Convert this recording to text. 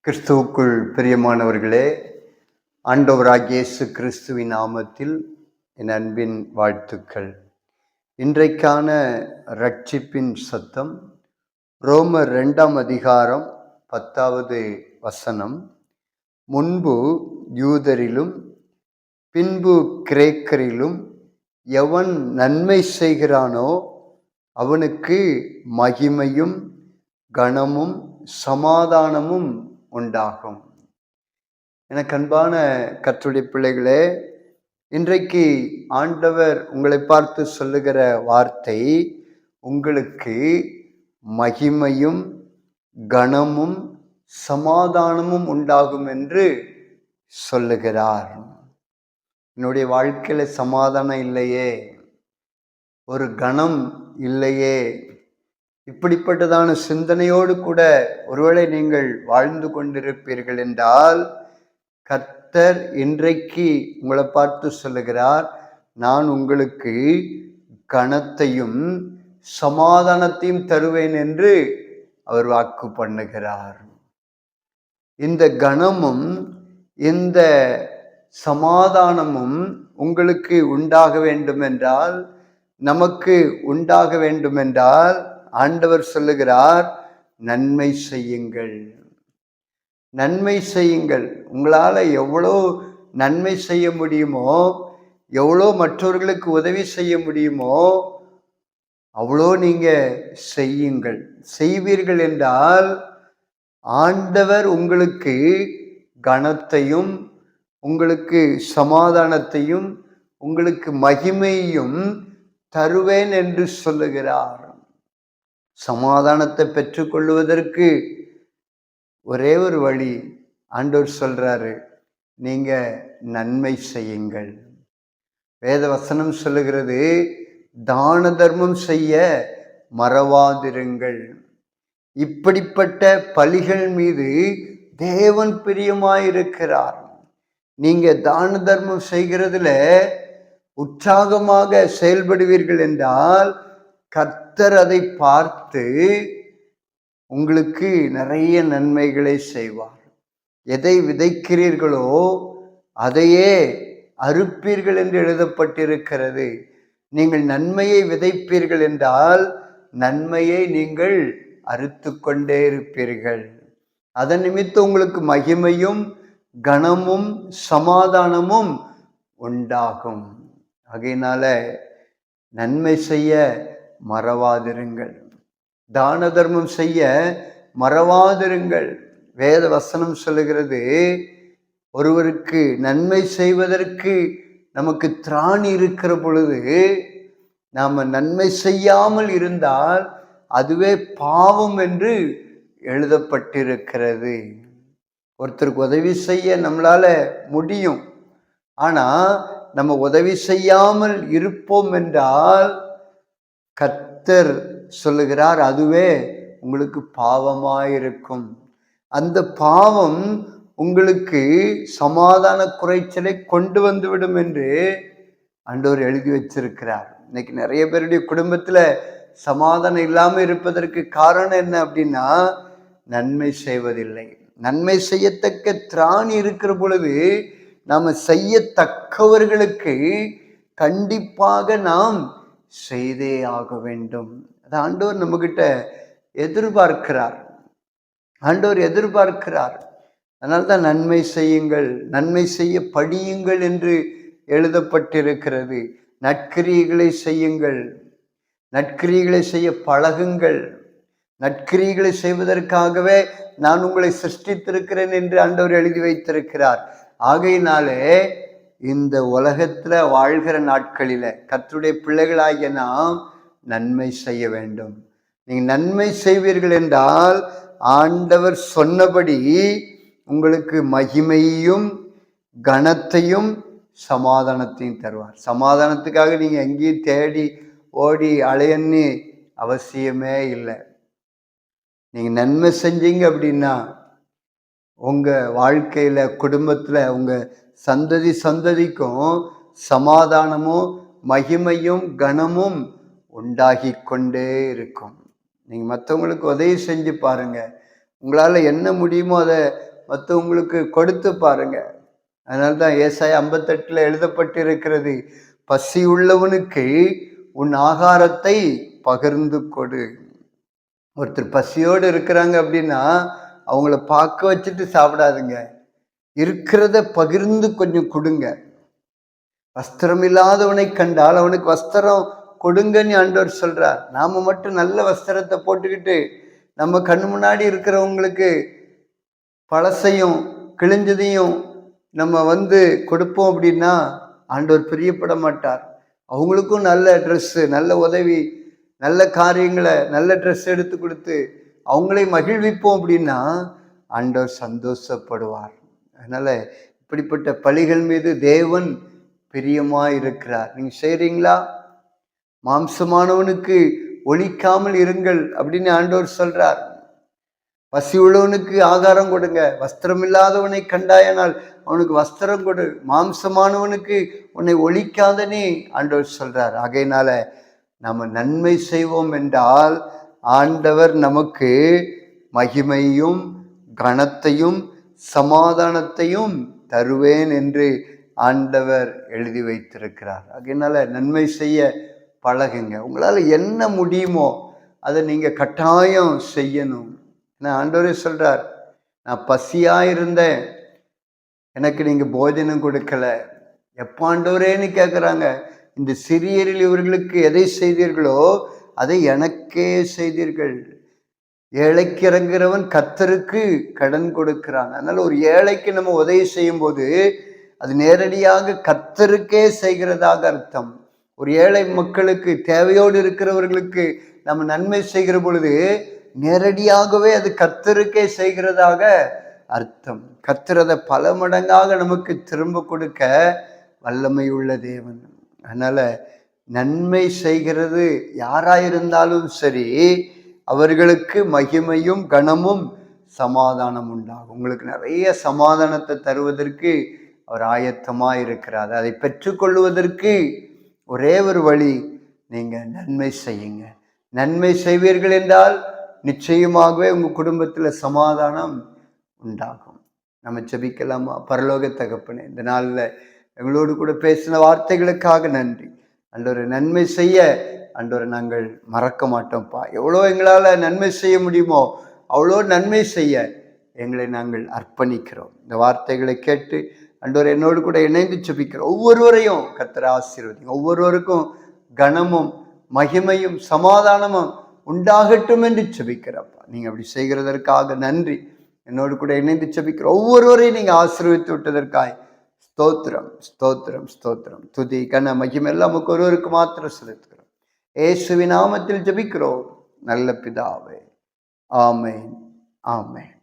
கிறிஸ்துவுக்குள் பிரியமானவர்களே, ஆண்டவராகிய இயேசு கிறிஸ்துவின் நாமத்தில் என் அன்பின் வாழ்த்துக்கள். இன்றைக்கான ரட்சிப்பின் சத்தம் ரோமர் 2ஆம் அதிகாரம் 10வது வசனம். முன்பு யூதரிலும் பின்பு கிரேக்கரிலும் எவன் நன்மை செய்கிறானோ அவனுக்கு மகிமையும் கனமும் சமாதானமும் உண்டாகும். எனக்கு அன்பான கர்த்தருடைய பிள்ளைகளே, இன்றைக்கு ஆண்டவர் உங்களை பார்த்து சொல்லுகிற வார்த்தை, உங்களுக்கு மகிமையும் கனமும் சமாதானமும் உண்டாகும் என்று சொல்லுகிறார். என்னுடைய வாழ்க்கையில சமாதானம் இல்லையே, ஒரு கனம் இல்லையே, இப்படிப்பட்டதான சிந்தனையோடு கூட ஒருவேளை நீங்கள் வாழ்ந்து கொண்டிருப்பீர்கள் என்றால், கர்த்தர் இன்றைக்கு உங்களை பார்த்து சொல்லுகிறார், நான் உங்களுக்கு கனத்தையும் சமாதானத்தையும் தருவேன் என்று அவர் வாக்கு பண்ணுகிறார். இந்த கனமும் இந்த சமாதானமும் உங்களுக்கு உண்டாக வேண்டுமென்றால், நமக்கு உண்டாக வேண்டுமென்றால் ஆண்டவர் சொல்லுகிறார், நன்மை செய்யுங்கள், நன்மை செய்யுங்கள். உங்களால் எவ்வளோ நன்மை செய்ய முடியுமோ, எவ்வளோ மற்றவர்களுக்கு உதவி செய்ய முடியுமோ அவ்வளோ நீங்க செய்யுங்கள். செய்வீர்கள் என்றால் ஆண்டவர் உங்களுக்கு கனத்தையும் உங்களுக்கு சமாதானத்தையும் உங்களுக்கு மகிமையும் தருவேன் என்று சொல்லுகிறார். சமாதானத்தை பெற்றுக்கொள்வதற்கு ஒரே ஒரு வழி, ஆண்டவர் சொல்றாரு, நீங்க நன்மை செய்யுங்கள். வேத வசனம் சொல்லுகிறது, தான தர்மம் செய்ய மறவாதிருங்கள். இப்படிப்பட்ட பலிகள் மீது தேவன் பிரியமாயிருக்கிறார். நீங்க தான தர்மம் செய்கிறதுல உற்சாகமாக செயல்படுவீர்கள் என்றால் கர்த்தர் அதை பார்த்து உங்களுக்கு நிறைய நன்மைகளை செய்வார். எதை விதைக்கிறீர்களோ அதையே அறுப்பீர்கள் என்று எழுதப்பட்டிருக்கிறது. நீங்கள் நன்மையை விதைப்பீர்கள் என்றால் நன்மையை நீங்கள் அறுத்து கொண்டே இருப்பீர்கள். அதன் நிமித்தம் உங்களுக்கு மகிமையும் கனமும் சமாதானமும் உண்டாகும். ஆகையினால நன்மை செய்ய மறவாதிருங்கள், தான தர்மம் செய்ய மறவாதிருங்கள். வேத வசனம் சொல்லுகிறது, ஒருவருக்கு நன்மை செய்வதற்கு நமக்கு திராணி இருக்கிற பொழுது நாம நன்மை செய்யாமல் இருந்தால் அதுவே பாவம் என்று எழுதப்பட்டிருக்கிறது. ஒருத்தருக்கு உதவி செய்ய நம்மளால முடியும், ஆனா நம்ம உதவி செய்யாமல் இருப்போம் என்றால் கர்த்தர் சொல்லுகிறார், அதுவே உங்களுக்கு பாவமாயிருக்கும். அந்த பாவம் உங்களுக்கு சமாதான குறைச்சலை கொண்டு வந்துவிடும் என்று ஆண்டவர் எழுதி வச்சிருக்கிறார். இன்னைக்கு நிறைய பேருடைய குடும்பத்துல சமாதானம் இல்லாம இருப்பதற்கு காரணம் என்ன அப்படின்னா, நன்மை செய்வதில்லை. நன்மை செய்யத்தக்க திராணி இருக்கிற பொழுது நாம செய்யத்தக்கவர்களுக்கு கண்டிப்பாக நாம் செய்தே ஆக வேண்டும். அது ஆண்டவர் நம்ம கிட்ட எதிர்பார்க்கிறார். ஆண்டவர் எதிர்பார்க்கிறார். அதனால்தான் நன்மை செய்யுங்கள், நன்மை செய்ய படியுங்கள் என்று எழுதப்பட்டிருக்கிறது. நற்கிரியைகளை செய்யுங்கள், நற்கிரியைகளை செய்ய பழகுங்கள். நற்கிரியைகளை செய்வதற்காகவே நான் உங்களை சிருஷ்டித்திருக்கிறேன் என்று ஆண்டவர் எழுதி வைத்திருக்கிறார். ஆகையினாலே இந்த உலகத்துல வாழ்கிற நாட்களில கர்த்தருடைய பிள்ளைகளாகிய நாம் நன்மை செய்ய வேண்டும். நீங்க நன்மை செய்வீர்கள் என்றால் ஆண்டவர் சொன்னபடி உங்களுக்கு மகிமையும் கனத்தையும் சமாதானத்தையும் தருவார். சமாதானத்துக்காக நீங்க எங்கேயும் தேடி ஓடி அலையன்னு அவசியமே இல்லை. நீங்க நன்மை செஞ்சீங்க அப்படின்னா உங்க வாழ்க்கையில குடும்பத்துல உங்க சந்ததிக்கும் சமாதானமும் மகிமையும் கனமும் உண்டாகி கொண்டே இருக்கும். நீங்க மற்றவங்களுக்கு உதவி செஞ்சு பாருங்க. உங்களால என்ன முடியுமோ அதை மற்றவங்களுக்கு கொடுத்து பாருங்க. அதனால்தான் ஏசாயா 58 எழுதப்பட்டிருக்கிறது, பசி உள்ளவனுக்கு உன் ஆகாரத்தை பகிர்ந்து கொடு. ஒருத்தர் பசியோடு இருக்கிறாங்க அப்படின்னா அவங்கள பார்க்க வச்சுட்டு சாப்பிடாதுங்க, இருக்கிறத பகிர்ந்து கொஞ்சம் கொடுங்க. வஸ்திரம் இல்லாதவனை கண்டால் அவனுக்கு வஸ்திரம் கொடுங்கன்னு ஆண்டவர் சொல்றார். நாம மட்டும் நல்ல வஸ்திரத்தை போட்டுக்கிட்டு நம்ம கண்ணு முன்னாடி இருக்கிறவங்களுக்கு பழசையும் கிழிஞ்சதையும் நம்ம கொடுப்போம் அப்படின்னா ஆண்டவர் பிரியப்பட மாட்டார். அவங்களுக்கும் நல்ல ட்ரெஸ்ஸு, நல்ல உதவி, நல்ல காரியங்களை, நல்ல ட்ரெஸ் எடுத்து கொடுத்து அவங்களே மகிழ்விப்போம் அப்படின்னா ஆண்டவர் சந்தோஷப்படுவார். அதனால இப்படிப்பட்ட பலிகள் மீது தேவன் பிரியமாய் இருக்கிறார். நீங்க செய்றீங்களா? மாம்சமானவனுக்கு ஒழிக்காமல் இருங்கள் அப்படின்னு ஆண்டவர் சொல்றார். பசி உள்ளவனுக்கு ஆகாரம் கொடுங்க, வஸ்திரம் இல்லாதவனை கண்டாயனால் அவனுக்கு வஸ்திரம் கொடு, மாம்சமானவனுக்கு உன்னை ஒழிக்காதனே ஆண்டவர் சொல்றார். ஆகையினால நம்ம நன்மை செய்வோம் என்றால் ஆண்டவர் நமக்கு மகிமையும் கனத்தையும் சமாதானத்தையும் தருவேன் என்று ஆண்டவர் எழுதி வைத்திருக்கிறார். ஆகையினால நன்மை செய்ய பழகுங்க. உங்களால் என்ன முடியுமோ அதை நீங்கள் கட்டாயம் செய்யணும். ஏன்னா ஆண்டவரே சொல்றார், நான் பசியாக இருந்தேன், எனக்கு நீங்கள் போஜனம் கொடுக்கல. எப்போ ஆண்டவரேன்னு கேட்குறாங்க. இந்த சிறியரில் இவர்களுக்கு எதை செய்தீர்களோ அதை எனக்கே செய்தீர்கள். ஏழைக்கு இறங்குறவன் கர்த்தருக்கு கடன் கொடுக்கிறான். அதனால ஒரு ஏழைக்கு நம்ம உதவி செய்யும் போது அது நேரடியாக கர்த்தருக்கே செய்கிறதாக அர்த்தம். ஒரு ஏழை மக்களுக்கு, தேவையோடு இருக்கிறவர்களுக்கு நம்ம நன்மை செய்கிற பொழுது நேரடியாகவே அது கர்த்தருக்கே செய்கிறதாக அர்த்தம். கர்த்தர் அதை பல மடங்காக நமக்கு திரும்ப கொடுக்க வல்லமை உள்ள தேவன். அதனால நன்மை செய்கிறது யாராயிருந்தாலும் சரி, அவர்களுக்கு மகிமையும் கனமும் சமாதானம் உண்டாகும். உங்களுக்கு நிறைய சமாதானத்தை தருவதற்கு அவர் ஆயத்தமாக இருக்கிறார். அதை பெற்றுக்கொள்வதற்கு ஒரே ஒரு வழி, நீங்க நன்மை செய்யுங்க. நன்மை செய்வீர்கள் என்றால் நிச்சயமாகவே உங்க குடும்பத்தில் சமாதானம் உண்டாகும். நம்ம ஜெபிக்கலாமா? பரலோக தகப்பனே, இந்த நாளில் எங்களோடு கூட பேசின வார்த்தைகளுக்காக நன்றி. ஆண்டவரே, நன்மை செய்ய ஆண்டவரை நாங்கள் மறக்க மாட்டோம்ப்பா. எவ்வளோ எங்களால் நன்மை செய்ய முடியுமோ அவ்வளோ நன்மை செய்ய எங்களை நாங்கள் அர்ப்பணிக்கிறோம். இந்த வார்த்தைகளை கேட்டு ஆண்டவர் என்னோடு கூட இணைந்து ஜெபிக்கிறோம். ஒவ்வொருவரையும் கர்த்தர் ஆசீர்வதிங்க. ஒவ்வொருவருக்கும் கனமும் மகிமையும் சமாதானமும் உண்டாகட்டும் என்று ஜெபிக்கிறப்பா. நீங்க அப்படி செய்கிறதற்காக நன்றி. என்னோடு கூட இணைந்து ஜெபிக்கிற ஒவ்வொருவரையும் நீங்க ஆசீர்வதித்து விட்டதற்காய் ஸ்தோத்திரம், ஸ்தோத்திரம், ஸ்தோத்திரம். துதி கன மகிமை எல்லாம் நமக்கு ஒருவருக்கு மாத்திரம் செலுத்துகிறோம். இயேசுவின் நாமத்தில் ஜெபிக்கிறோம் நல்ல பிதாவே. ஆமென், ஆமென்.